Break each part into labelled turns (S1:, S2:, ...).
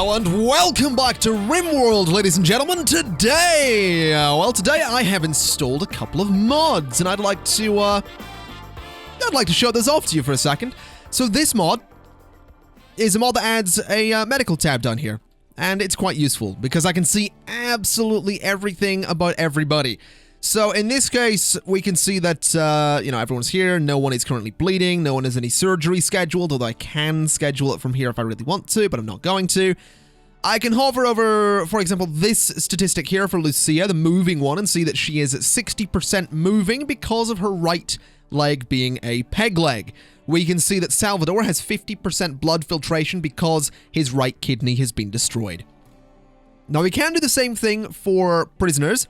S1: Hello and welcome back to RimWorld, ladies and gentlemen. Today I have installed a couple of mods, and I'd like to show this off to you for a second. So this mod is a mod that adds a medical tab down here, and it's quite useful because I can see absolutely everything about everybody. So in this case, we can see that, everyone's here, no one is currently bleeding, no one has any surgery scheduled, although I can schedule it from here if I really want to, but I'm not going to. I can hover over, for example, this statistic here for Lucia, the moving one, and see that she is at 60% moving because of her right leg being a peg leg. We can see that Salvador has 50% blood filtration because his right kidney has been destroyed. Now, we can do the same thing for prisoners,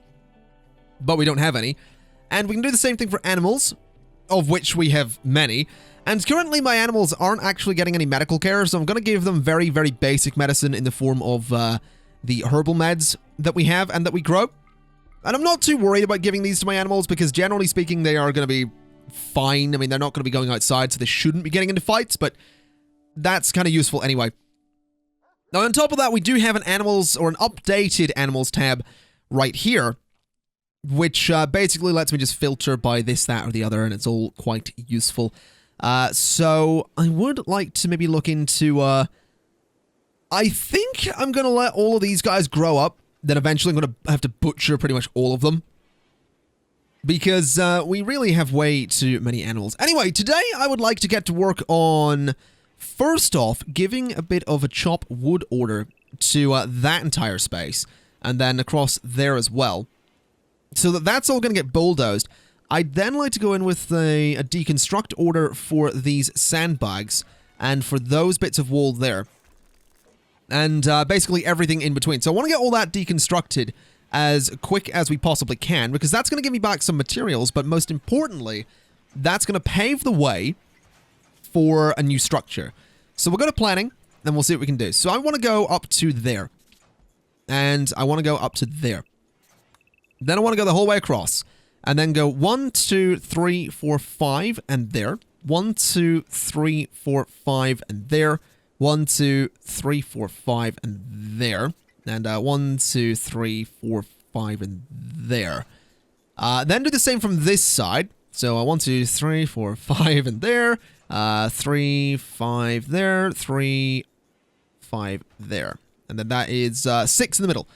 S1: but we don't have any. And we can do the same thing for animals, of which we have many. And currently my animals aren't actually getting any medical care, so I'm going to give them very, very basic medicine in the form of the herbal meds that we have and that we grow. And I'm not too worried about giving these to my animals because generally speaking they are going to be fine. I mean, they're not going to be going outside, so they shouldn't be getting into fights, but that's kind of useful anyway. Now on top of that, we do have an animals or an updated animals tab right here, which basically lets me just filter by this, that, or the other, and it's all quite useful. So I would like to maybe look into, I think I'm going to let all of these guys grow up, then eventually I'm going to have to butcher pretty much all of them, because we really have way too many animals. Anyway, today I would like to get to work on, first off, giving a bit of a chop wood order to that entire space, and then across there as well. So that's all going to get bulldozed. I'd then like to go in with a deconstruct order for these sandbags and for those bits of wall there. And basically everything in between. So I want to get all that deconstructed as quick as we possibly can, because that's going to give me back some materials, but most importantly, that's going to pave the way for a new structure. So we'll go to planning, and we'll see what we can do. So I want to go up to there. And I want to go up to there. Then I want to go the whole way across. And then go 1, 2, 3, 4, 5, and there. 1, 2, 3, 4, 5, and there. 1, 2, 3, 4, 5, and there. And 1, 2, 3, 4, 5, and there. Then do the same from this side. So 1, 2, 3, 4, 5, and there. 3, 5 there. 3, 5 there. And then that is 6 in the middle.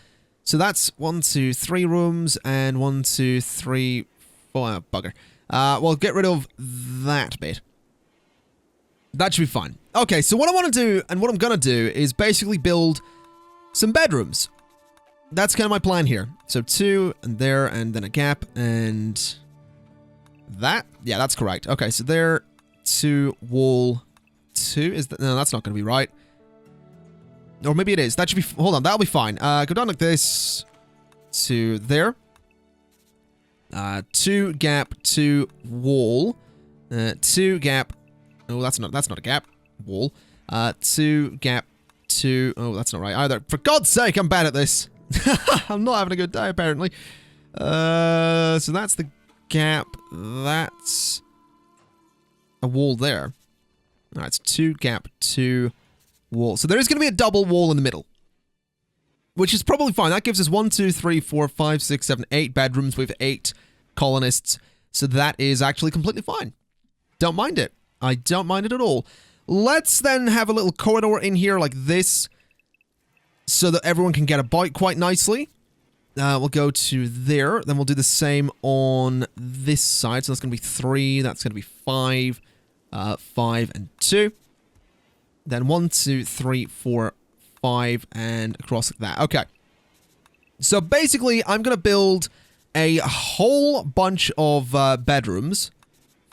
S1: So that's 1, 2, 3 rooms, and 1, 2, 3, 4, bugger. We'll get rid of that bit. That should be fine. Okay, so what I want to do, and what I'm going to do, is basically build some bedrooms. That's kind of my plan here. So 2, and there, and then a gap, and that? Yeah, that's correct. Okay, so there, 2, wall, 2. No, that's not going to be right. Or maybe it is. That should be... Hold on, that'll be fine. Go down like this to there. 2 gap, 2 wall. 2 gap... Oh, that's not a gap. Wall. 2 gap, 2... Oh, that's not right either. For God's sake, I'm bad at this. I'm not having a good day, apparently. So that's the gap. That's a wall there. Alright, it's 2 gap, 2... wall. So there is going to be a double wall in the middle, which is probably fine. That gives us 1, 2, 3, 4, 5, 6, 7, 8 bedrooms with 8 colonists. So that is actually completely fine. Don't mind it. I don't mind it at all. Let's then have a little corridor in here like this so that everyone can get about quite nicely. We'll go to there. Then we'll do the same on this side. So that's going to be 3. That's going to be 5. 5 and 2. Then 1, 2, 3, 4, 5, and across like that. Okay. So basically, I'm going to build a whole bunch of bedrooms.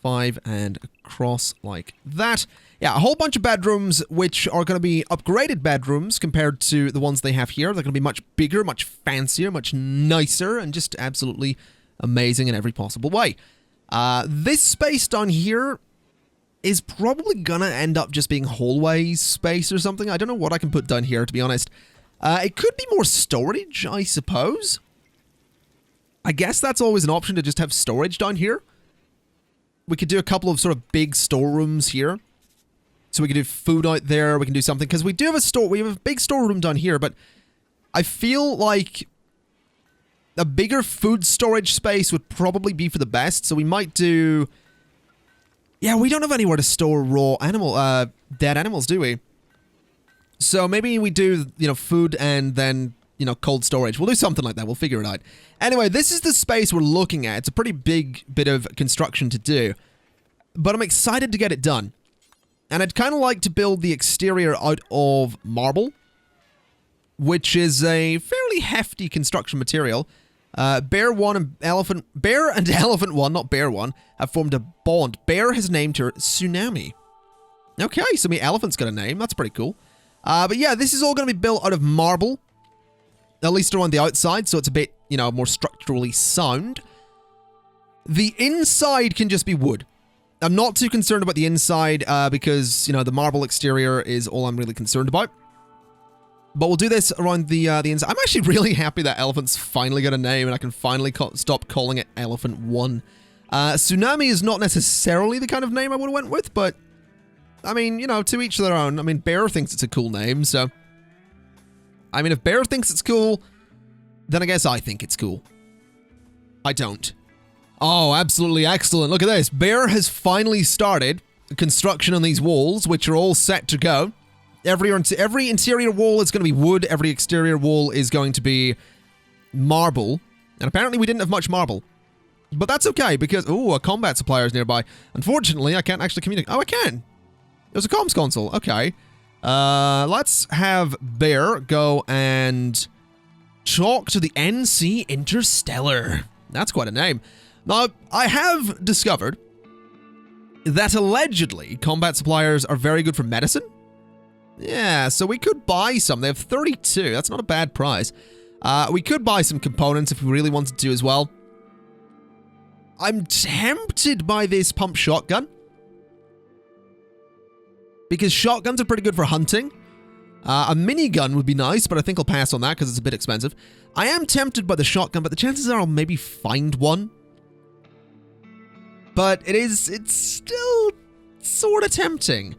S1: 5 and across like that. Yeah, a whole bunch of bedrooms, which are going to be upgraded bedrooms compared to the ones they have here. They're going to be much bigger, much fancier, much nicer, and just absolutely amazing in every possible way. This space down here is probably gonna end up just being hallway space or something. I don't know what I can put down here, to be honest. It could be more storage, I suppose. I guess that's always an option, to just have storage down here. We could do a couple of sort of big storerooms here. So we can do food out there. We can do something. Because we do have a store. We have a big storeroom down here. But I feel like a bigger food storage space would probably be for the best. So we might do... Yeah, we don't have anywhere to store raw dead animals, do we? So maybe we do, you know, food and then, you know, cold storage. We'll do something like that. We'll figure it out. Anyway, this is the space we're looking at. It's a pretty big bit of construction to do. But I'm excited to get it done. And I'd kind of like to build the exterior out of marble, which is a fairly hefty construction material. Bear and Elephant 1, not Bear 1, have formed a bond. Bear has named her Tsunami. Okay, so the elephant's got a name. That's pretty cool. But yeah, this is all going to be built out of marble, at least around the outside, so it's a bit, you know, more structurally sound. The inside can just be wood. I'm not too concerned about the inside because, you know, the marble exterior is all I'm really concerned about. But we'll do this around the inside. I'm actually really happy that elephant's finally got a name and I can finally stop calling it Elephant 1. Tsunami is not necessarily the kind of name I would have went with, but I mean, you know, to each their own. I mean, Bear thinks it's a cool name, so... I mean, if Bear thinks it's cool, then I guess I think it's cool. I don't. Oh, absolutely excellent. Look at this. Bear has finally started construction on these walls, which are all set to go. Every interior wall is going to be wood. Every exterior wall is going to be marble. And apparently we didn't have much marble. But that's okay, because... Ooh, a combat supplier is nearby. Unfortunately, I can't actually communicate. Oh, I can. There's a comms console. Okay. Let's have Bear go and talk to the NC Interstellar. That's quite a name. Now, I have discovered that allegedly combat suppliers are very good for medicine. Yeah, so we could buy some. They have 32. That's not a bad price. We could buy some components if we really wanted to as well. I'm tempted by this pump shotgun, because shotguns are pretty good for hunting. A minigun would be nice, but I think I'll pass on that because it's a bit expensive. I am tempted by the shotgun, but the chances are I'll maybe find one. But it's still sort of tempting.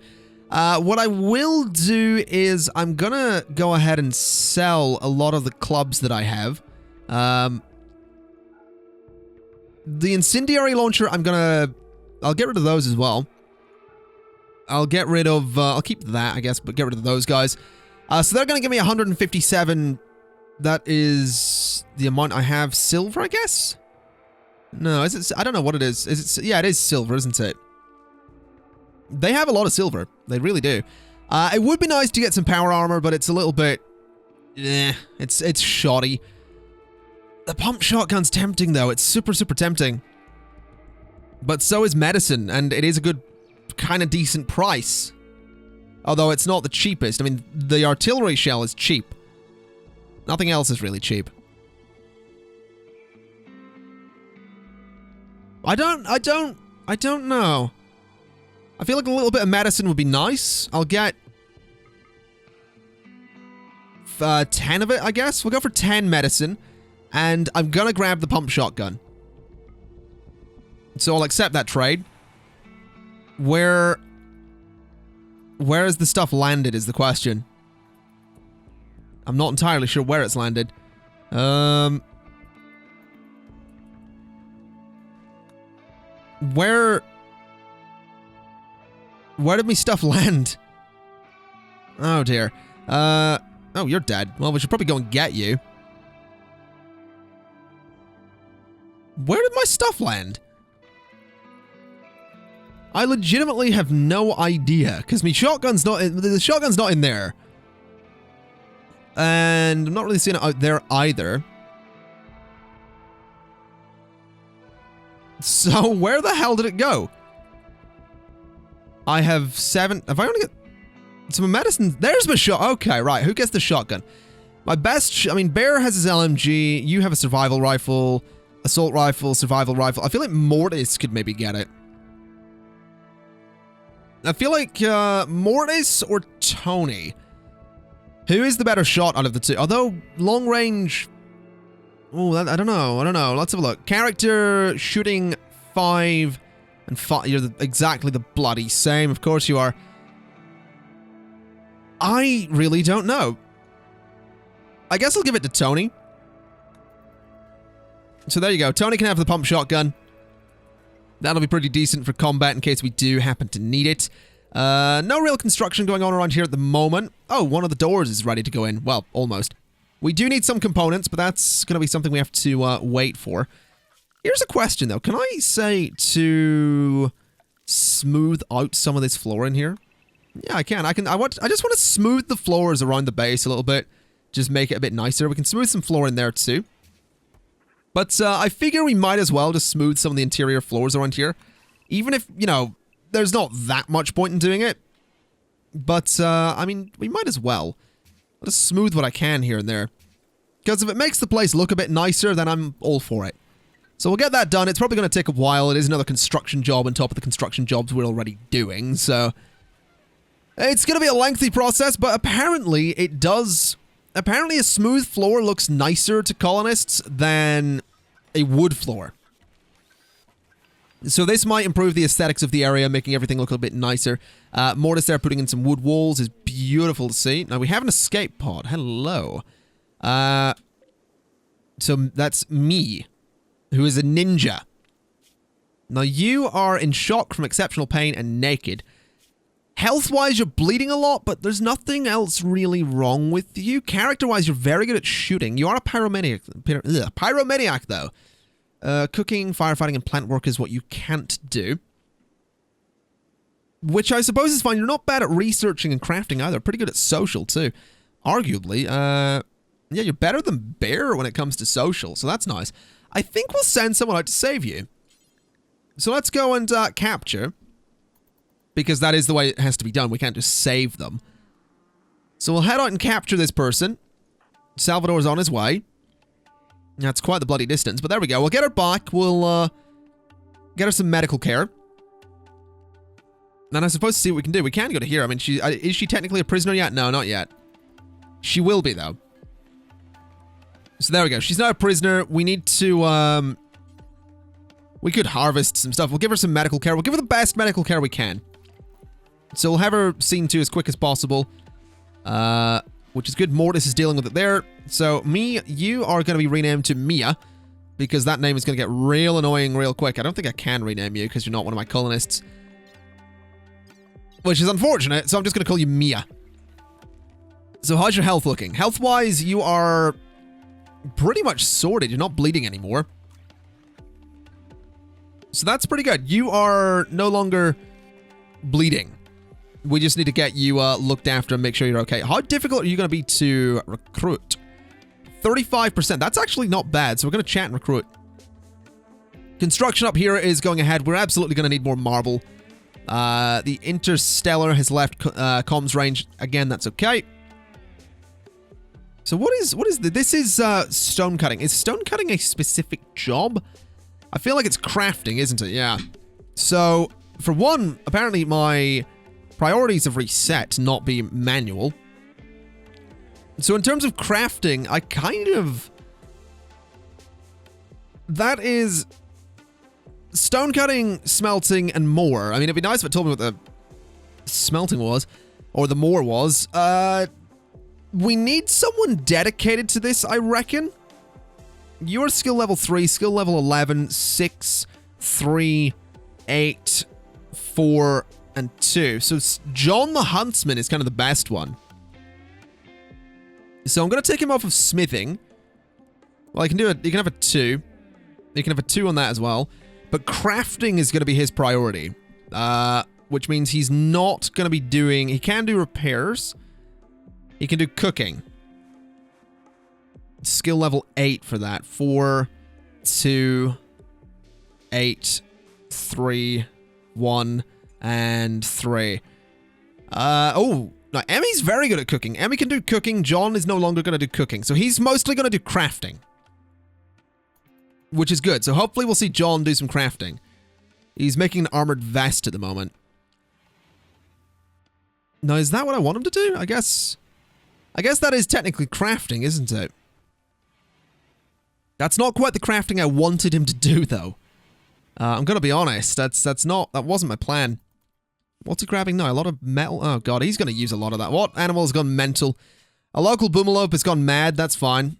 S1: What I will do is I'm gonna go ahead and sell a lot of the clubs that I have. The incendiary launcher, I'll get rid of those as well. I'll get rid of, I'll keep that, I guess, but get rid of those guys. So they're going to give me 157. That is the amount I have. Silver, I guess? No, is it? I don't know what it is. Yeah, it is silver, isn't it? They have a lot of silver. They really do. It would be nice to get some power armor, but it's a little bit... it's shoddy. The pump shotgun's tempting, though. It's super, super tempting. But so is medicine, and it is a good... kind of decent price. Although it's not the cheapest. I mean, the artillery shell is cheap. Nothing else is really cheap. I don't know. I feel like a little bit of medicine would be nice. I'll get 10 of it, I guess. We'll go for 10 medicine. And I'm gonna grab the pump shotgun. So I'll accept that trade. Where has the stuff landed is the question. I'm not entirely sure where it's landed. Where did my stuff land? Oh dear. Oh, you're dead. Well, we should probably go and get you. Where did my stuff land? I legitimately have no idea, because the shotgun's not in there. And I'm not really seeing it out there either. So where the hell did it go? I have 7. Have I only got some medicine? There's my shot. Okay, right. Who gets the shotgun? My best... I mean, Bear has his LMG. You have a survival rifle. Assault rifle, survival rifle. I feel like Mortis could maybe get it. I feel like Mortis or Tony. Who is the better shot out of the two? Although, long range... Oh, I don't know. Let's have a look. Character, shooting, 5, and 5. You're exactly the bloody same. Of course you are. I really don't know. I guess I'll give it to Tony. So there you go. Tony can have the pump shotgun. That'll be pretty decent for combat in case we do happen to need it. No real construction going on around here at the moment. Oh, one of the doors is ready to go in. Well, almost. We do need some components, but that's going to be something we have to wait for. Here's a question, though. Can I say to smooth out some of this floor in here? Yeah, I can. I just want to smooth the floors around the base a little bit. Just make it a bit nicer. We can smooth some floor in there, too. But I figure we might as well just smooth some of the interior floors around here. Even if, you know, there's not that much point in doing it. But, I mean, we might as well. I'll just smooth what I can here and there. Because if it makes the place look a bit nicer, then I'm all for it. So we'll get that done. It's probably going to take a while. It is another construction job on top of the construction jobs we're already doing. So it's going to be a lengthy process, but apparently it does... Apparently a smooth floor looks nicer to colonists than a wood floor. So this might improve the aesthetics of the area, making everything look a bit nicer. Mortis there putting in some wood walls is beautiful to see. Now we have an escape pod. Hello. So that's me, who is a ninja. Now you are in shock from exceptional pain and naked. Health-wise, you're bleeding a lot, but there's nothing else really wrong with you. Character-wise, you're very good at shooting. You are a pyromaniac. Pyromaniac, though. Cooking, firefighting, and plant work is what you can't do. Which I suppose is fine. You're not bad at researching and crafting either. Pretty good at social, too. Arguably. Yeah, you're better than Bear when it comes to social, so that's nice. I think we'll send someone out to save you. So let's go and capture. Because that is the way it has to be done. We can't just save them. So we'll head out and capture this person. Salvador's on his way. That's quite the bloody distance, but there we go. We'll get her back. We'll get her some medical care. And I suppose to see what we can do. We can go to here. I mean, is she technically a prisoner yet? No, not yet. She will be, though. So there we go. She's not a prisoner. We need to... We could harvest some stuff. We'll give her some medical care. We'll give her the best medical care we can. So we'll have her seen to as quick as possible. Which is good. Mortis is dealing with it there. So, you are going to be renamed to Mia. Because that name is going to get real annoying real quick. I don't think I can rename you because you're not one of my colonists. Which is unfortunate, so I'm just going to call you Mia. So how's your health looking? Health-wise, you are pretty much sorted. You're not bleeding anymore. So that's pretty good. You are no longer bleeding. We just need to get you looked after and make sure you're okay. How difficult are you going to be to recruit? 35%. That's actually not bad, so we're going to chat and recruit. Construction up here is going ahead. We're absolutely going to need more marble. The Interstellar has left comms range. Again, that's okay. So what is this is stone cutting. Is stone cutting a specific job? I feel like it's crafting, isn't it? Yeah. So, for one, apparently my priorities have reset to not be manual. So in terms of crafting, I kind of... That is... Stone cutting, smelting, and more. I mean, it'd be nice if it told me what the smelting was, or the more was. We need someone dedicated to this, I reckon. You're skill level 3, skill level 11, 6, 3, 8, 4, and 2. So John the Huntsman is kind of the best one. So I'm going to take him off of smithing. Well, you can have a 2. You can have a 2 on that as well. But crafting is going to be his priority. Which means he's not going to be doing... He can do repairs. He can do cooking. Skill level 8 for that. 4, 2, 8, 3, 1, and 3. Oh, no, Emmy's very good at cooking. Emmy can do cooking. John is no longer going to do cooking. So he's mostly going to do crafting. Which is good. So hopefully we'll see John do some crafting. He's making an armored vest at the moment. Now, is that what I want him to do? I guess that is technically crafting, isn't it? That's not quite the crafting I wanted him to do, though. I'm gonna be honest. That wasn't my plan. What's he grabbing now? A lot of metal? Oh god, he's going to use a lot of that. What animal has gone mental? A local boomalope has gone mad. That's fine.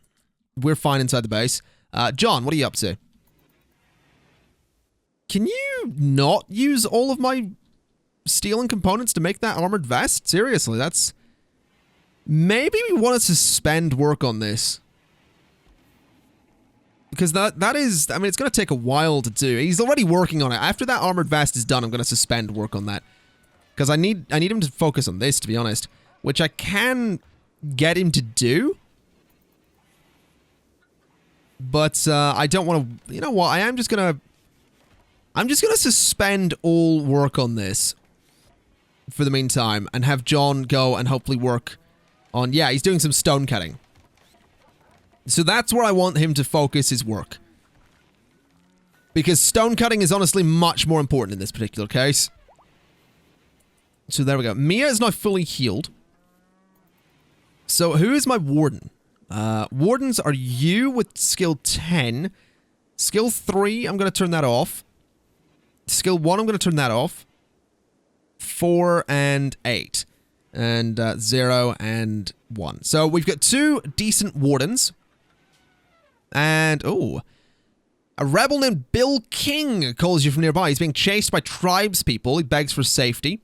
S1: We're fine inside the base. John, what are you up to? Can you not use all of my steel and components to make that armored vest? Seriously, that's... Maybe we want to suspend work on this. Because that is... I mean, it's going to take a while to do. He's already working on it. After that armored vest is done, I'm going to suspend work on that. Because I need him to focus on this, to be honest. Which I can get him to do. But I don't want to... You know what? I'm just going to suspend all work on this for the meantime. And have John go and hopefully work on... Yeah, he's doing some stone cutting. So that's where I want him to focus his work. Because stone cutting is honestly much more important in this particular case. So there we go. Mia is now fully healed. So who is my warden? Wardens are you with skill 10. Skill 3, I'm going to turn that off. Skill 1, I'm going to turn that off. 4 and 8. And 0 and 1. So we've got 2 decent wardens. And, oh, a rebel named Bill King calls you from nearby. He's being chased by tribespeople. He begs for safety.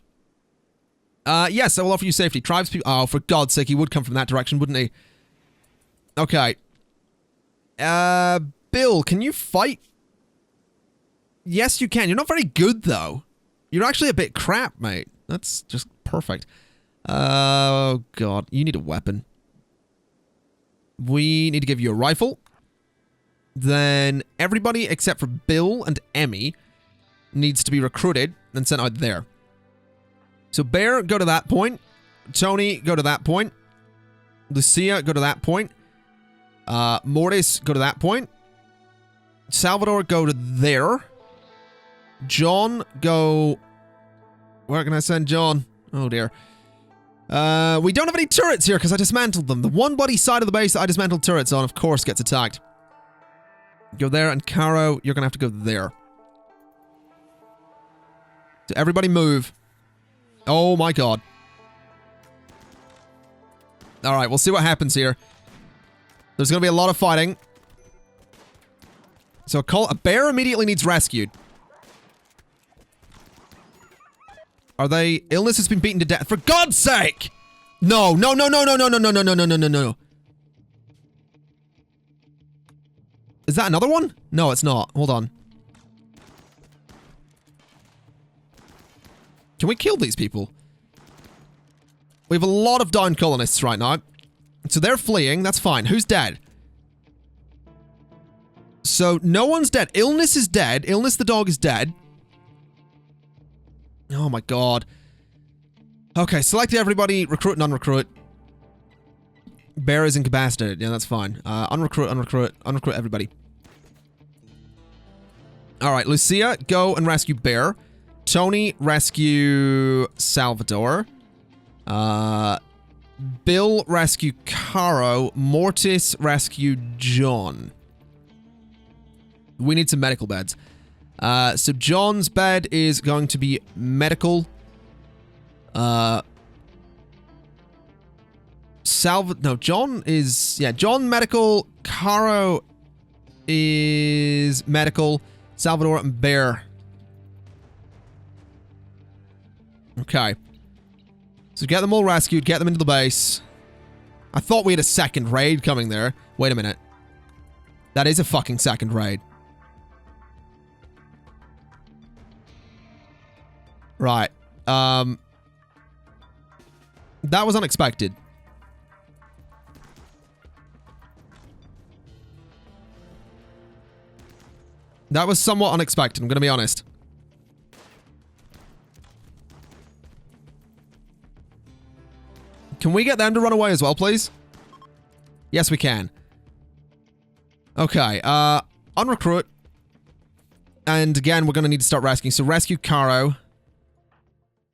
S1: Yes, I will offer you safety. Tribespeople. Oh, for God's sake, he would come from that direction, wouldn't he? Okay. Bill, can you fight? Yes, you can. You're not very good, though. You're actually a bit crap, mate. That's just perfect. Oh, God. You need a weapon. We need to give you a rifle. Then everybody except for Bill and Emmy needs to be recruited and sent out there. So Bear, go to that point. Tony, go to that point. Lucia, go to that point. Mortis, go to that point. Salvador, go to there. John, go... Where can I send John? Oh, dear. We don't have any turrets here because I dismantled them. The one bloody side of the base that I dismantled turrets on, of course, gets attacked. Go there, and Caro, you're going to have to go there. So everybody move. Oh my god. Alright, we'll see what happens here. There's going to be a lot of fighting. So a bear immediately needs rescued. Are they... Illness has been beaten to death. For God's sake! No, no, no, no, no, no, no, no, no, no, no, no, no, no. Is that another one? No, it's not. Hold on. Can we kill these people? We have a lot of downed colonists right now. So they're fleeing. That's fine. Who's dead? So no one's dead. Illness is dead. Illness the dog is dead. Oh my god. Okay, select everybody. Recruit and unrecruit. Bear is incapacitated. Yeah, that's fine. Unrecruit everybody. Alright, Lucia, go and rescue Bear. Tony, rescue Salvador. Bill, rescue Caro. Mortis, rescue John. We need some medical beds. So John's bed is going to be medical. John is... Yeah, John medical. Caro is medical. Salvador and Bear. Okay. So get them all rescued. Get them into the base. I thought we had a second raid coming there. Wait a minute. That is a fucking second raid. Right. That was unexpected. That was somewhat unexpected, I'm gonna be honest. Can we get them to run away as well, please? Yes, we can. Okay, unrecruit. And again, we're gonna need to start rescuing. So rescue Caro.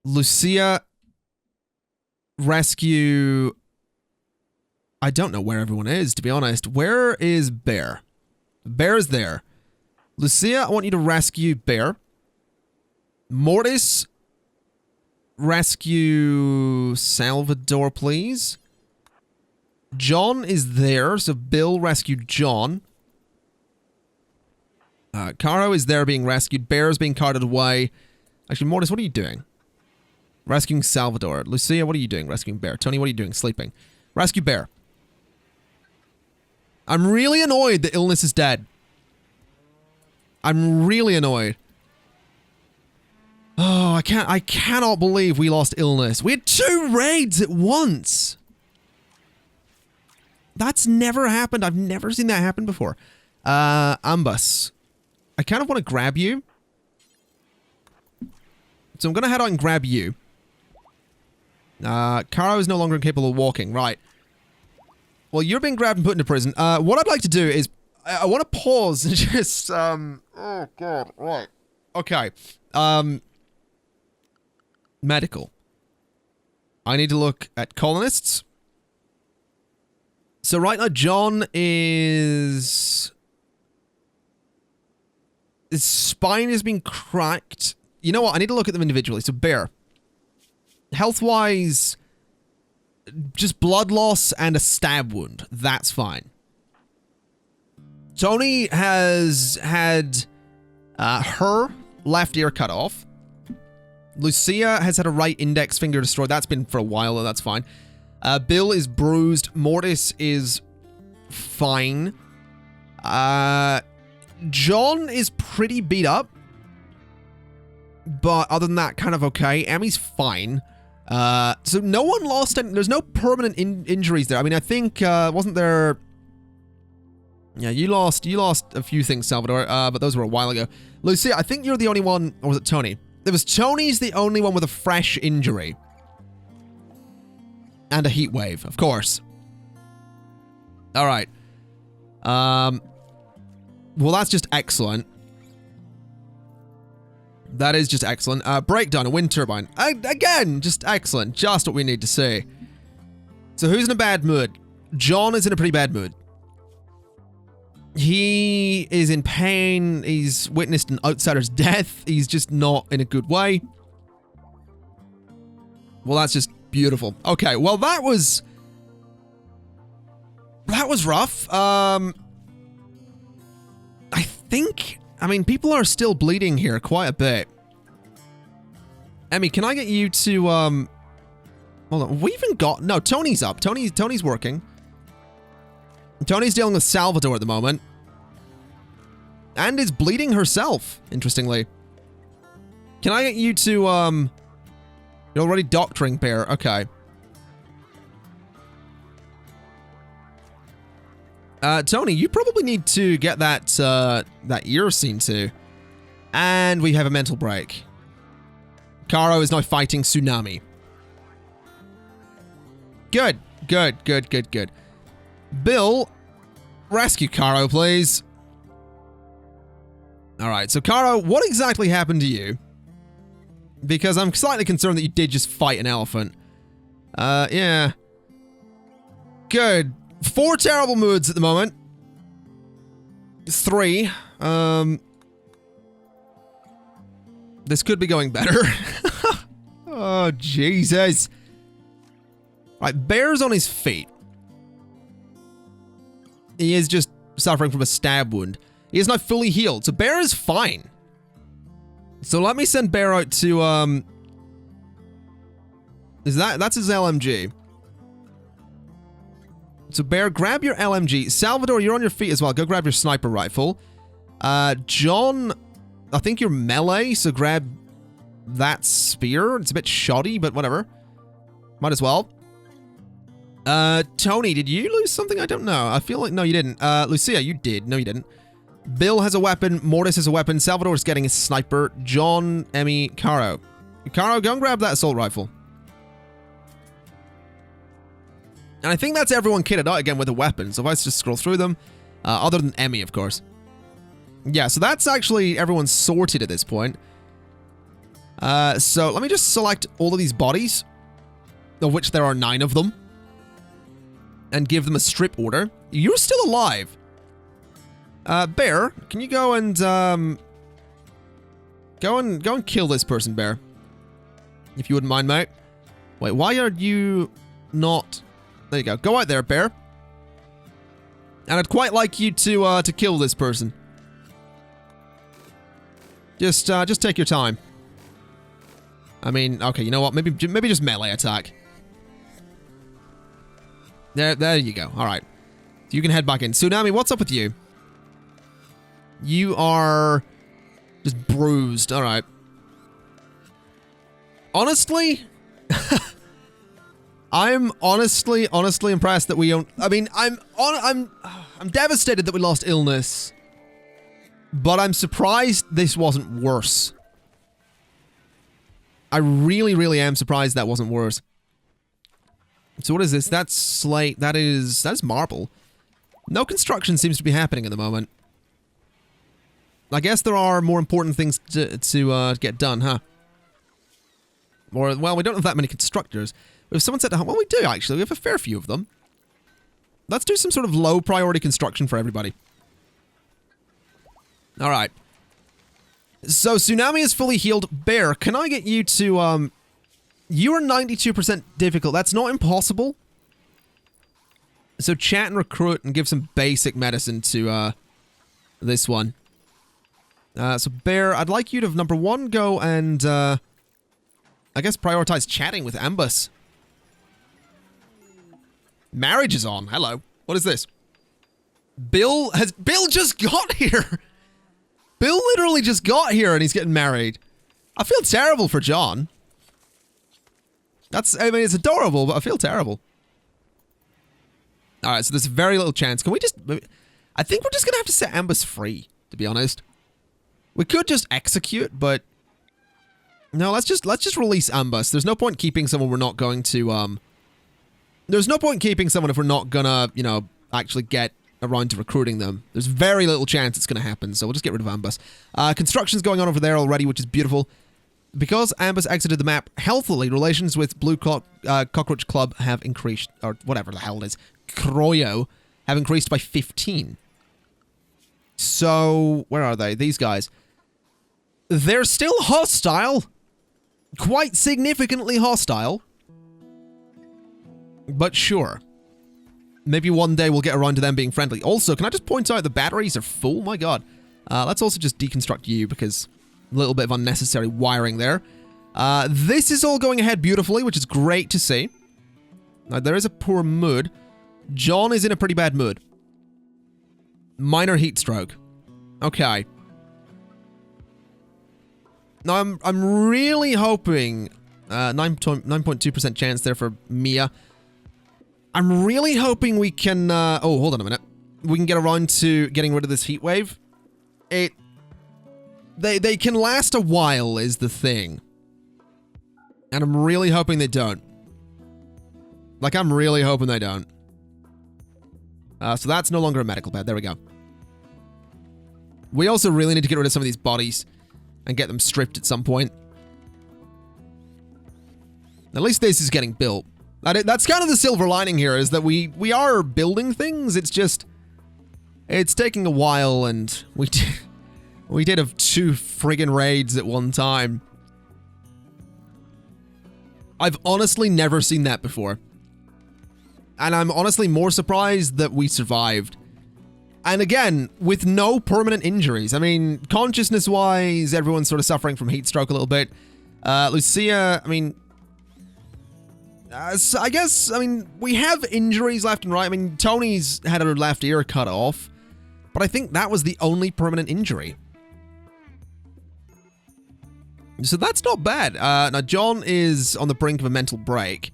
S1: Lucia. Rescue... I don't know where everyone is, to be honest. Where is Bear? Bear is there. Lucia, I want you to rescue Bear. Mortis, rescue Salvador, please. John is there, so Bill rescued John. Caro is there being rescued. Bear is being carted away. Actually, Mortis, what are you doing? Rescuing Salvador. Lucia, what are you doing? Rescuing Bear. Tony, what are you doing? Sleeping. Rescue Bear. I'm really annoyed that Illness is dead. I'm really annoyed. Oh, I cannot believe we lost Illness. We had 2 raids at once. That's never happened. I've never seen that happen before. Ambus. I kind of want to grab you. So I'm going to head out and grab you. Caro is no longer incapable of walking. Right. Well, you're being grabbed and put into prison. What I'd like to do is... I want to pause and just... oh, God. Right. Okay. Medical. I need to look at colonists. So right now, John is... His spine is being cracked. You know what? I need to look at them individually. So, Bear. Health-wise, just blood loss and a stab wound. That's fine. Tony has had her left ear cut off. Lucia has had a right index finger destroyed. That's been for a while, though. That's fine. Bill is bruised. Mortis is fine. John is pretty beat up. But other than that, kind of okay. Emmy's fine. So no one lost any... There's no permanent injuries there. I mean, I think, wasn't there... Yeah, you lost a few things, Salvador, but those were a while ago. Lucia, I think you're the only one... Or was it Tony? It was Tony's the only one with a fresh injury. And a heat wave, of course. Alright. Well, that's just excellent. That is just excellent. Breakdown, a wind turbine. Again, just excellent. Just what we need to see. So who's in a bad mood? John is in a pretty bad mood. He is in pain. He's witnessed an outsider's death. He's just not in a good way. Well, that's just beautiful. Okay, well, that was rough. I think... I mean, people are still bleeding here quite a bit. Emmy, can I get you to, hold on, we even got... No, Tony's up. Tony's working. Tony's dealing with Salvador at the moment. And is bleeding herself, interestingly. Can I get you to, you're already doctoring, Bear. Okay. Tony, you probably need to get that, that ear seen to. And we have a mental break. Caro is now fighting Tsunami. Good. Good, good, good, good. Bill, rescue Caro, please. Alright, so Caro, what exactly happened to you? Because I'm slightly concerned that you did just fight an elephant. Yeah. Good. 4 terrible moods at the moment. 3. This could be going better. Oh, Jesus. Right, Bear's on his feet. He is just suffering from a stab wound. He is not fully healed, so Bear is fine. So let me send Bear out to, that's his LMG. So Bear, grab your LMG. Salvador, you're on your feet as well. Go grab your sniper rifle. John, I think you're melee, so grab that spear. It's a bit shoddy, but whatever. Might as well. Tony, did you lose something? I don't know. I feel like, no, you didn't. Lucia, you did. No, you didn't. Bill has a weapon. Mortis has a weapon. Salvador's getting a sniper. John, Emmy, Caro. Caro, go and grab that assault rifle. And I think that's everyone kitted out again with a weapon. So if I just scroll through them, other than Emmy, of course. Yeah, so that's actually everyone sorted at this point. So let me just select all of these bodies, of which there are 9 of them, and give them a strip order. You're still alive. Bear, can you go and go and kill this person, Bear? if you wouldn't mind, mate. Wait, why are you not... There you go. Go out there, bear. And I'd quite like you to kill this person. Just take your time. I mean, okay, you know what? Maybe just melee attack. There you go. All right. So you can head back in. Tsunami, what's up with you? You are just bruised. All right. Honestly, I'm honestly impressed that we don't. I mean, I'm devastated that we lost illness, but I'm surprised this wasn't worse. I really am surprised that wasn't worse. So what is this? That's slate. That's marble. No construction seems to be happening at the moment. I guess there are more important things to get done, huh? Or, well, we don't have that many constructors. If someone said, well, we do actually. We have a fair few of them. Let's do some sort of low priority construction for everybody. All right. So Tsunami is fully healed. Bear, can I get you to, you are 92% difficult. That's not impossible. So chat and recruit and give some basic medicine to, this one. So Bear, I'd like you to, number one, go and, I guess prioritize chatting with Ambus. Marriage is on. Hello. What is this? Bill just got here. Bill literally just got here and he's getting married. I feel terrible for John. I mean, it's adorable, but I feel terrible. All right, so there's very little chance. Can we just... I think we're just going to have to set Ambus free, to be honest. We could just execute, but... No, let's just release Ambus. There's no point keeping someone we're not going to, There's no point keeping someone if we're not gonna, you know, actually get around to recruiting them. There's very little chance it's gonna happen, so we'll just get rid of Ambus. Construction's going on over there already, which is beautiful. Because Ambus exited the map healthily, relations with Blue Cockroach Club have increased, or whatever the hell it is, Croyo, have increased by 15. So, where are they? These guys. They're still hostile. Quite significantly hostile. But sure. Maybe one day we'll get around to them being friendly. Also, can I just point out the batteries are full? My god. Let's also just deconstruct you because a little bit of unnecessary wiring there. This is all going ahead beautifully, which is great to see. Now, there is a poor mood. John is in a pretty bad mood. Minor heat stroke. Okay. Now, I'm really hoping 9.2% chance there for Mia. I'm really hoping we can, oh, hold on a minute. We can get around to getting rid of this heat wave. They can last a while is the thing. And I'm really hoping they don't. Like, I'm really hoping they don't. So that's no longer a medical bed. There we go. We also really need to get rid of some of these bodies and get them stripped at some point. At least this is getting built. That's kind of the silver lining here, is that we are building things. It's just... It's taking a while, and we did have 2 friggin' raids at one time. I've honestly never seen that before. And I'm honestly more surprised that we survived. And again, with no permanent injuries. I mean, consciousness-wise, everyone's sort of suffering from heat stroke a little bit. Lucia, I mean... so I guess, I mean, we have injuries left and right. I mean, Tony's had her left ear cut off. But I think that was the only permanent injury. So that's not bad. Now, John is on the brink of a mental break.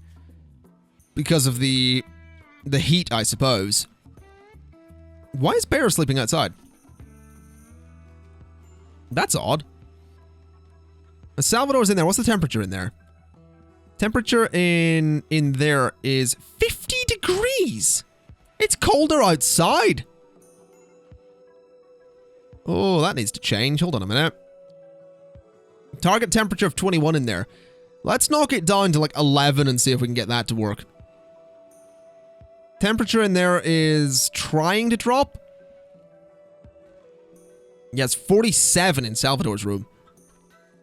S1: Because of the heat, I suppose. Why is Bear sleeping outside? That's odd. Salvador's in there. What's the temperature in there? Temperature in there is 50 degrees. It's colder outside. Oh, that needs to change. Hold on a minute. Target temperature of 21 in there. Let's knock it down to like 11 and see if we can get that to work. Temperature in there is trying to drop. Yeah, it's 47 in Salvador's room.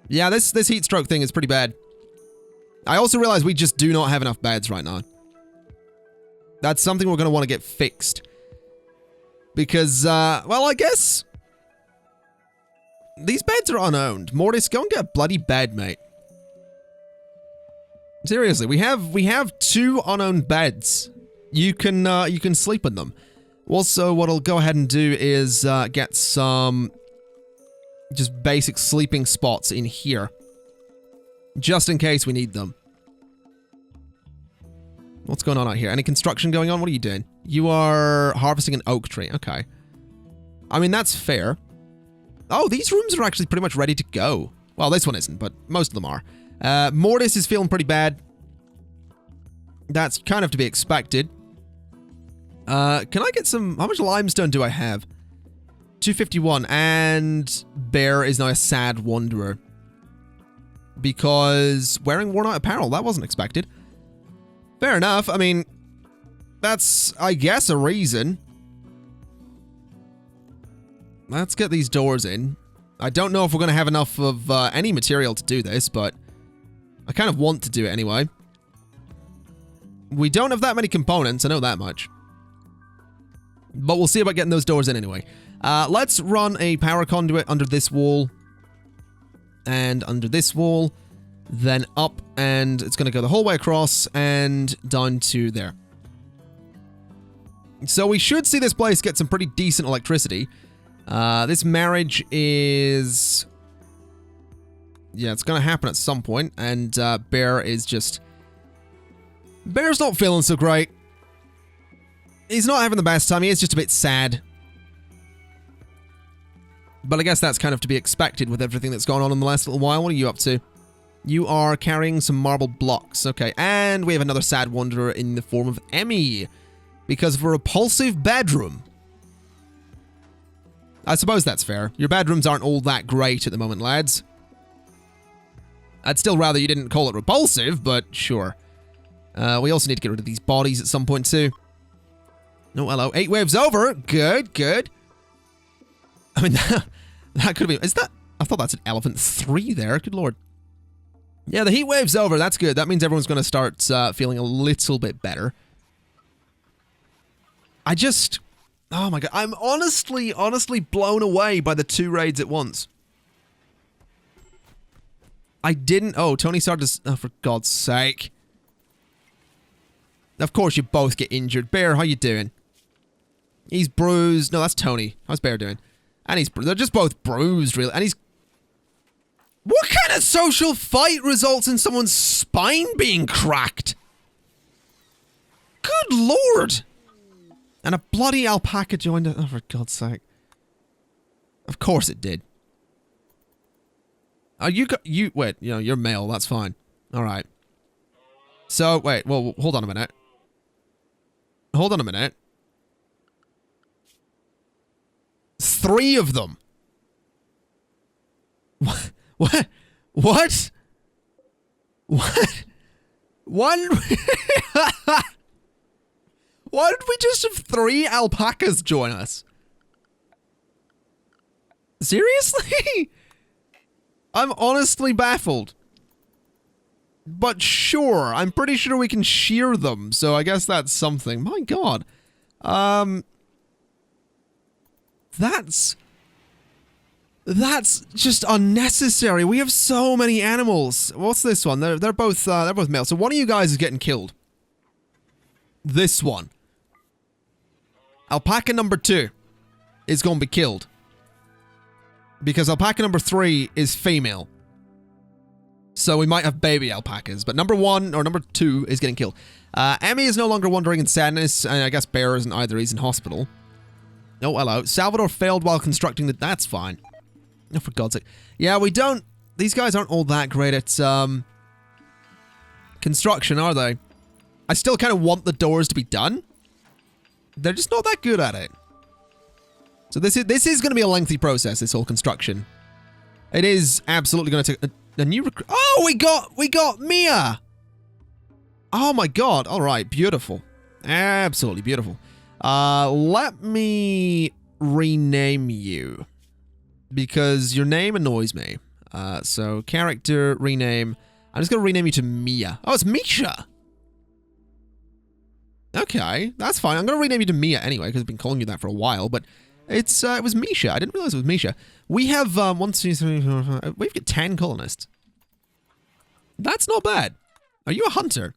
S1: Yeah, this heat stroke thing is pretty bad. I also realize we just do not have enough beds right now. That's something we're going to want to get fixed. Because, well, I guess... these beds are unowned. Mortis, go and get a bloody bed, mate. Seriously, we have 2 unowned beds. You can sleep in them. Also, what I'll go ahead and do is get some just basic sleeping spots in here. Just in case we need them. What's going on out here? Any construction going on? What are you doing? You are harvesting an oak tree. Okay. I mean, that's fair. Oh, these rooms are actually pretty much ready to go. Well, this one isn't, but most of them are. Mortis is feeling pretty bad. That's kind of to be expected. Can I get some... how much limestone do I have? 251. And Bear is now a sad wanderer. Because wearing worn out apparel. That wasn't expected. Fair enough. I mean, that's, I guess, a reason. Let's get these doors in. I don't know if we're going to have enough of any material to do this, but I kind of want to do it anyway. We don't have that many components, I know that much. But we'll see about getting those doors in anyway. Let's run a power conduit under this wall. And under this wall. Then up, and it's going to go the whole way across and down to there. So we should see this place get some pretty decent electricity. This marriage is... yeah, it's going to happen at some point, and Bear is just... Bear's not feeling so great. He's not having the best time, he is just a bit sad. But I guess that's kind of to be expected with everything that's gone on in the last little while. What are you up to? You are carrying some marble blocks. Okay, and we have another sad wanderer in the form of Emmy. Because of a repulsive bedroom. I suppose that's fair. Your bedrooms aren't all that great at the moment, lads. I'd still rather you didn't call it repulsive, but sure. We also need to get rid of these bodies at some point too. No, hello. 8 waves over. Good, good. I mean, that could have been... is that... I thought that's an elephant 3 there. Good lord. Yeah, the heat wave's over. That's good. That means everyone's going to start feeling a little bit better. I just... oh my god. I'm honestly blown away by the 2 raids at once. I didn't... oh, Tony started to... oh, for God's sake. Of course you both get injured. Bear, how you doing? He's bruised. No, that's Tony. How's Bear doing? And he's... they're just both bruised, really. And he's... what kind of social fight results in someone's spine being cracked? Good lord! And a bloody alpaca joined it. Oh, for God's sake. Of course it did. Oh, you... wait, you know, you're male. That's fine. Alright. So, wait. Well, hold on a minute. Hold on a minute. 3 of them. What? What? What? What? One? Why did we just have 3 alpacas join us? Seriously? I'm honestly baffled. But sure, I'm pretty sure we can shear them, so I guess that's something. My god. That's just unnecessary. We have so many animals. What's this one? They're both male. So one of you guys is getting killed. This one. Alpaca number 2 is going to be killed. Because alpaca number 3 is female. So we might have baby alpacas. But number 1 or number 2 is getting killed. Emmy is no longer wandering in sadness. And I guess Bear isn't either. He's in hospital. Oh, hello. Salvador failed while constructing the... that's fine. Oh, for God's sake. Yeah, we don't... these guys aren't all that great at, construction, are they? I still kind of want the doors to be done. They're just not that good at it. So this is going to be a lengthy process, this whole construction. It is absolutely going to take a new recruit. Oh, we got Mia! Oh my god. Alright, beautiful. Absolutely beautiful. Let me rename you. Because your name annoys me. So, character, rename. I'm just going to rename you to Mia. Oh, it's Misha. Okay, that's fine. I'm going to rename you to Mia anyway, because I've been calling you that for a while, but it was Misha. I didn't realize it was Misha. We have 1, 2, 3, 4, 5. We've got 10 colonists. That's not bad. Are you a hunter?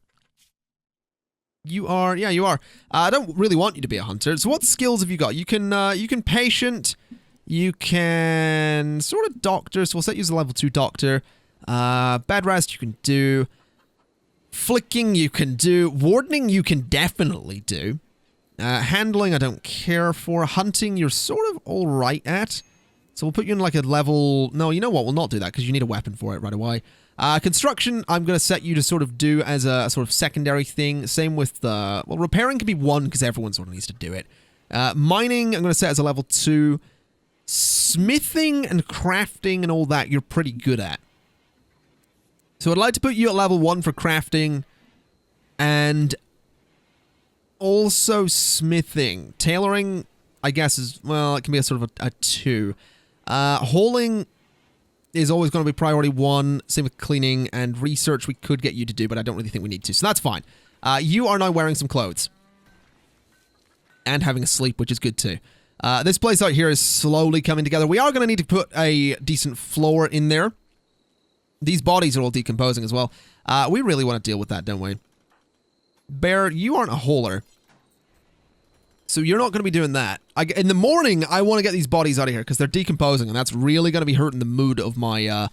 S1: You are. Yeah, you are. I don't really want you to be a hunter. So what skills have you got? You can patient. You can sort of doctor. So we'll set you as a level 2 doctor. Bed rest you can do. Flicking you can do. Wardening you can definitely do. Handling I don't care for. Hunting you're sort of alright at. So we'll put you in like a level... No, you know what? We'll not do that because you need a weapon for it right away. Construction I'm going to set you to sort of do as a sort of secondary thing. Same with the... Well, repairing can be 1 because everyone sort of needs to do it. Mining I'm going to set as a level 2. Smithing and crafting and all that you're pretty good at. So I'd like to put you at level 1 for crafting and also smithing. Tailoring, I guess, is, well, it can be a sort of a 2. Hauling is always going to be priority 1. Same with cleaning and research we could get you to do, but I don't really think we need to. So that's fine. You are now wearing some clothes. And having a sleep, which is good too. This place out here is slowly coming together. We are going to need to put a decent floor in there. These bodies are all decomposing as well. We really want to deal with that, don't we? Bear, you aren't a hauler. So you're not going to be doing that. In the morning, I want to get these bodies out of here because they're decomposing, and that's really going to be hurting the mood of my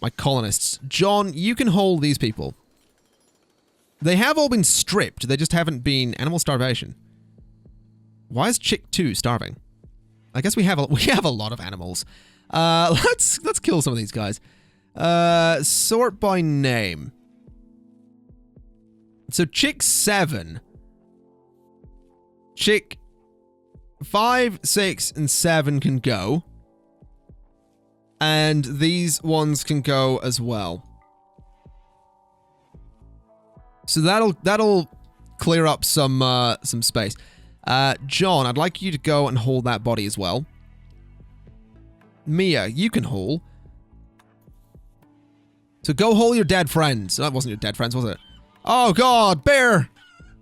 S1: my colonists. John, you can hold these people. They have all been stripped. They just haven't been animal starvation. Why is Chick 2 starving? I guess we have a lot of animals. Let's kill some of these guys. Sort by name. So Chick 7. Chick 5, 6, and 7 can go. And these ones can go as well. So that'll clear up some space. John, I'd like you to go and haul that body as well. Mia, you can haul. So go haul your dead friends. That wasn't your dead friends, was it? Oh god, Bear!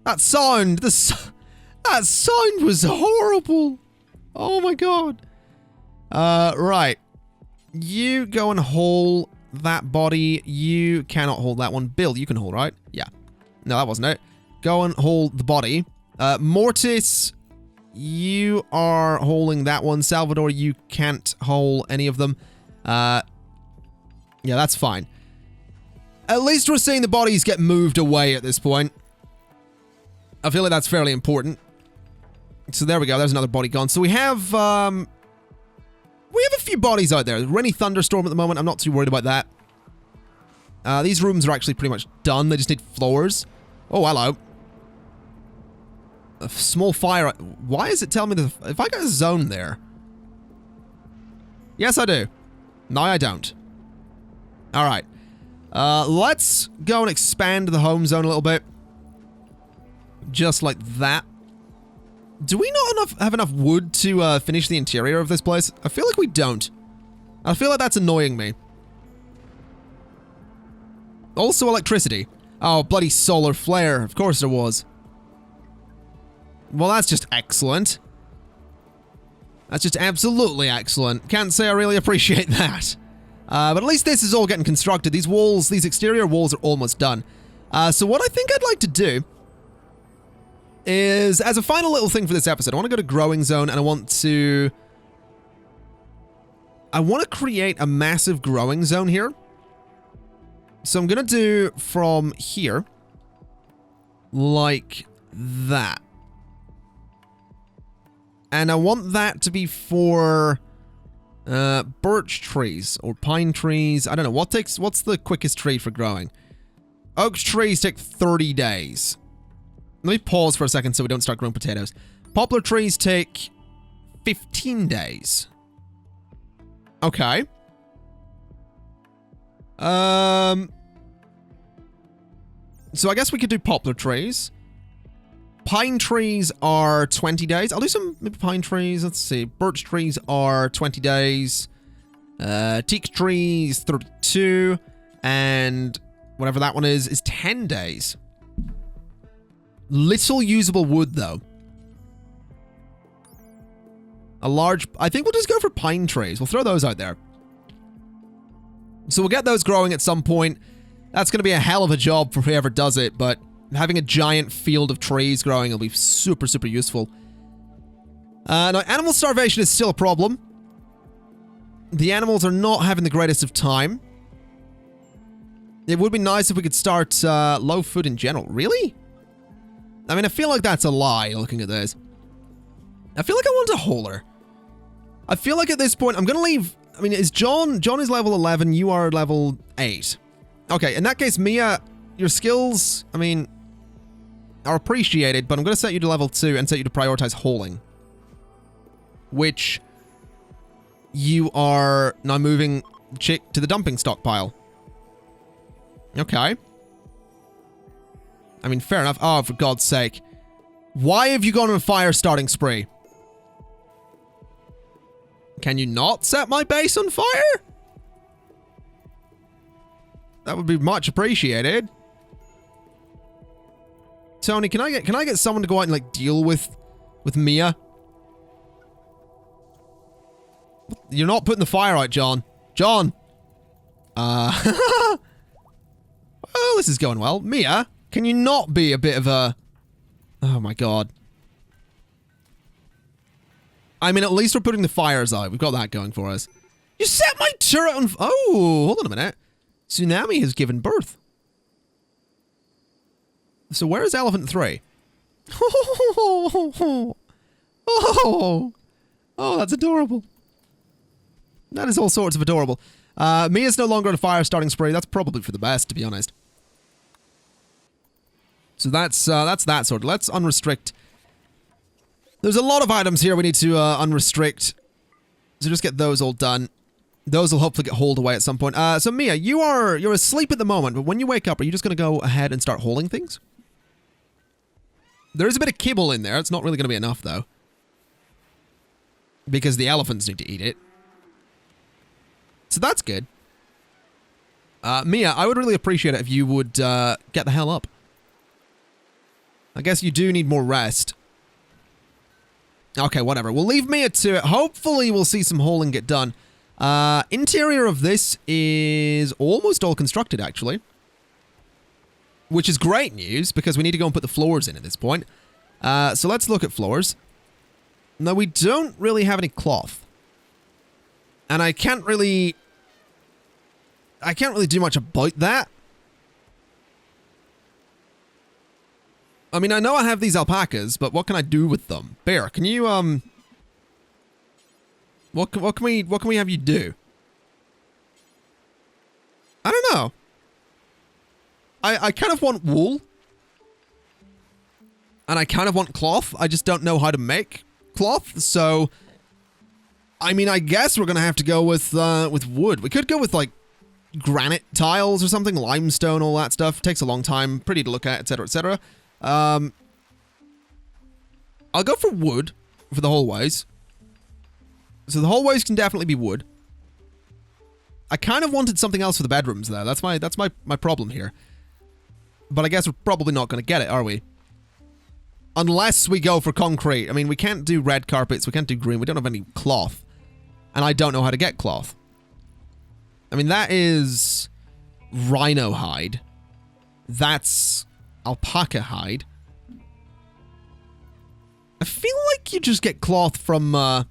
S1: That sound! That sound was horrible! Oh my god. Right. You go and haul that body. You cannot haul that one. Bill, you can haul, right? Yeah. No, that wasn't it. Go and haul the body. Mortis, you are hauling that one. Salvador, you can't haul any of them. Yeah, that's fine. At least we're seeing the bodies get moved away at this point. I feel like that's fairly important. So there we go. There's another body gone. So we have a few bodies out there. Rainy thunderstorm at the moment. I'm not too worried about that. These rooms are actually pretty much done. They just need floors. Oh, hello. A small fire. Why is it telling me if I got a zone there? Yes, I do. No, I don't. All right. Let's go and expand the home zone a little bit. Just like that. Do we not have enough wood to finish the interior of this place? I feel like we don't. I feel like that's annoying me. Also electricity. Oh, bloody solar flare. Of course there was. Well, that's just excellent. That's just absolutely excellent. Can't say I really appreciate that. But at least this is all getting constructed. These walls, these exterior walls are almost done. So what I think I'd like to do is, as a final little thing for this episode, I want to go to growing zone and I want to create a massive growing zone here. So I'm going to do from here, like that. And I want that to be for birch trees or pine trees. I don't know. What's the quickest tree for growing? Oak trees take 30 days. Let me pause for a second so we don't start growing potatoes. Poplar trees take 15 days. Okay. So I guess we could do poplar trees. Pine trees are 20 days. I'll do some maybe pine trees. Let's see. Birch trees are 20 days. Teak trees, 32. And whatever that one is 10 days. Little usable wood, though. A large... I think we'll just go for pine trees. We'll throw those out there. So we'll get those growing at some point. That's going to be a hell of a job for whoever does it, but having a giant field of trees growing will be super, super useful. Now, animal starvation is still a problem. The animals are not having the greatest of time. It would be nice if we could start low food in general. Really? I mean, I feel like that's a lie, looking at this. I feel like I want a hauler. I feel like at this point, I'm going to leave... I mean, is John... John is level 11, you are level 8. Okay, in that case, Mia, your skills, I mean, are appreciated, but I'm going to set you to level 2 and set you to prioritize hauling. Which... you are now moving Chick to the dumping stockpile. Okay. I mean, fair enough. Oh, for God's sake. Why have you gone on a fire starting spree? Can you not set my base on fire? That would be much appreciated. Tony, can I get someone to go out and like deal with Mia? You're not putting the fire out, John. John! Well, this is going well. Mia, can you not be a bit of a... Oh my god. I mean, at least we're putting the fires out. We've got that going for us. You set my turret on... Oh, hold on a minute. Tsunami has given birth. So where is Elephant 3? Oh, that's adorable. That is all sorts of adorable. Mia's no longer on a fire starting spree. That's probably for the best, to be honest. So that's that sort. Let's unrestrict. There's a lot of items here we need to unrestrict. So just get those all done. Those will hopefully get hauled away at some point. So Mia, you're asleep at the moment, but when you wake up, are you just going to go ahead and start hauling things? There is a bit of kibble in there. It's not really going to be enough, though. Because the elephants need to eat it. So that's good. Mia, I would really appreciate it if you would get the hell up. I guess you do need more rest. Okay, whatever. We'll leave Mia to it. Hopefully we'll see some hauling get done. Interior of this is almost all constructed, actually. Which is great news, because we need to go and put the floors in at this point. So let's look at floors. No, we don't really have any cloth. And I can't really do much about that. I mean, I know I have these alpacas, but what can I do with them? Bear, can you, what can we have you do? I don't know. I kind of want wool. And I kind of want cloth. I just don't know how to make cloth, so... I mean, I guess we're gonna have to go with wood. We could go with, like, granite tiles or something, limestone, all that stuff. It takes a long time, pretty to look at, etc., etc. I'll go for wood for the hallways. So the hallways can definitely be wood. I kind of wanted something else for the bedrooms, though. That's my problem here. But I guess we're probably not going to get it, are we? Unless we go for concrete. I mean, we can't do red carpets. We can't do green. We don't have any cloth. And I don't know how to get cloth. I mean, that is rhino hide. That's alpaca hide. I feel like you just get cloth from, I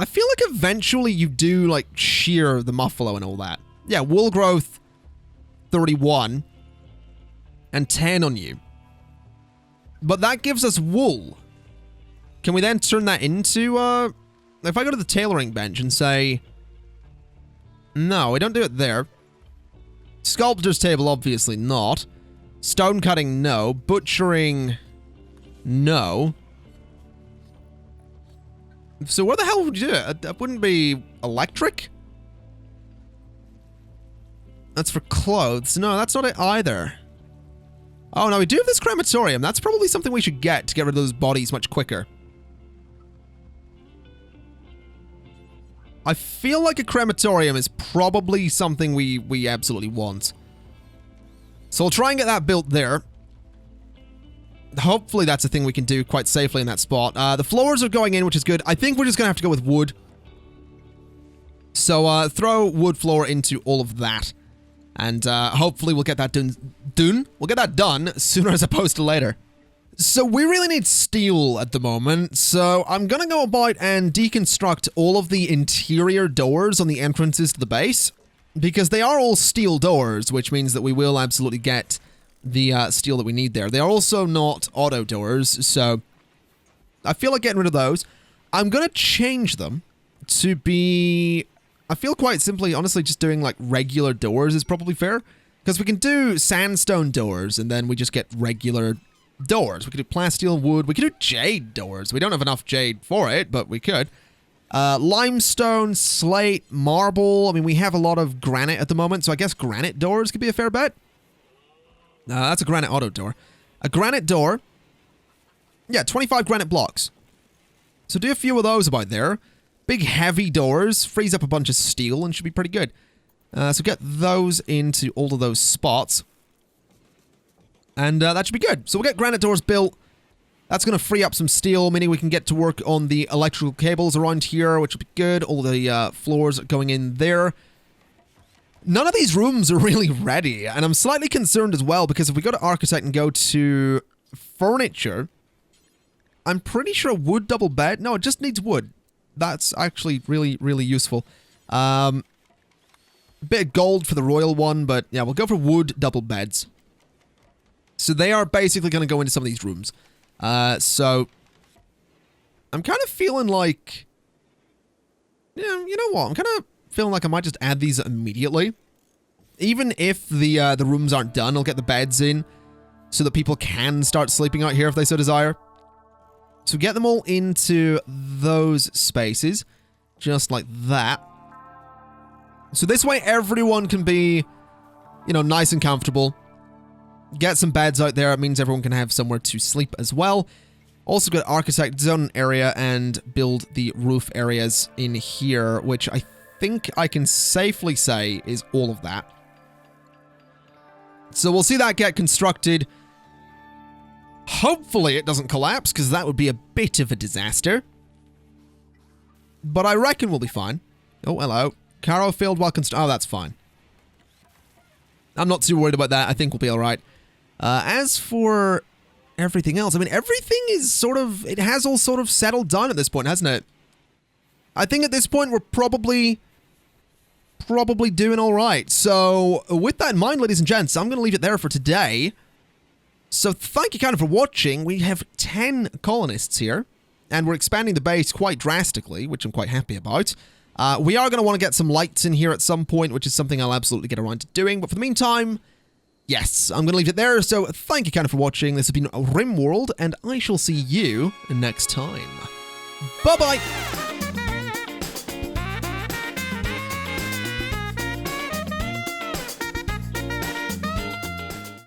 S1: feel like eventually you do, like, shear the muffalo and all that. Yeah, wool growth, 31. And 10 on you. But that gives us wool. Can we then turn that into, if I go to the tailoring bench and say... No, we don't do it there. Sculptor's table, obviously not. Stone cutting, no. Butchering, no. So where the hell would you do it? That wouldn't be electric? That's for clothes. No, that's not it either. Oh, no, we do have this crematorium. That's probably something we should get to get rid of those bodies much quicker. I feel like a crematorium is probably something we absolutely want. So we'll try and get that built there. Hopefully that's a thing we can do quite safely in that spot. The floors are going in, which is good. I think we're just going to have to go with wood. So throw wood floor into all of that. And hopefully we'll get that done. We'll get that done sooner as opposed to later. So we really need steel at the moment. So I'm going to go about and deconstruct all of the interior doors on the entrances to the base. Because they are all steel doors, which means that we will absolutely get the steel that we need there. They are also not auto doors, so I feel like getting rid of those. I'm going to change them to be... I feel quite simply, honestly, just doing like regular doors is probably fair. Because we can do sandstone doors, and then we just get regular doors. We could do plasteel wood. We could do jade doors. We don't have enough jade for it, but we could. Limestone, slate, marble. I mean, we have a lot of granite at the moment, so I guess granite doors could be a fair bet. That's a granite auto door. A granite door. Yeah, 25 granite blocks. So do a few of those about there. Big heavy doors. Frees up a bunch of steel and should be pretty good. So get those into all of those spots. And that should be good. So we'll get granite doors built. That's going to free up some steel, meaning we can get to work on the electrical cables around here, which will be good. All the floors going in there. None of these rooms are really ready, and I'm slightly concerned as well, because if we go to architect and go to furniture, I'm pretty sure wood double bed. No, it just needs wood. That's actually really, really useful. A bit of gold for the royal one, but yeah, we'll go for wood double beds. So they are basically going to go into some of these rooms. So I'm kind of feeling like, yeah, you know what? I'm kind of feeling like I might just add these immediately. Even if the rooms aren't done, I'll get the beds in so that people can start sleeping out here if they so desire. So get them all into those spaces, just like that. So this way everyone can be, you know, nice and comfortable. Get some beds out there. It means everyone can have somewhere to sleep as well. Also got architect zone area and build the roof areas in here, which I think I can safely say is all of that. So we'll see that get constructed. Hopefully it doesn't collapse, because that would be a bit of a disaster. But I reckon we'll be fine. Oh, hello. Caro failed while constructing. Oh, that's fine. I'm not too worried about that. I think we'll be alright. As for everything else, I mean, everything is sort of... It has all sort of settled down at this point, hasn't it? I think at this point we're probably doing alright. So, with that in mind, ladies and gents, I'm going to leave it there for today. So, thank you kind of for watching. We have 10 colonists here, and we're expanding the base quite drastically, which I'm quite happy about. We are going to want to get some lights in here at some point, which is something I'll absolutely get around to doing. But for the meantime, yes, I'm going to leave it there. So, thank you kind of for watching. This has been RimWorld, and I shall see you next time. Bye-bye!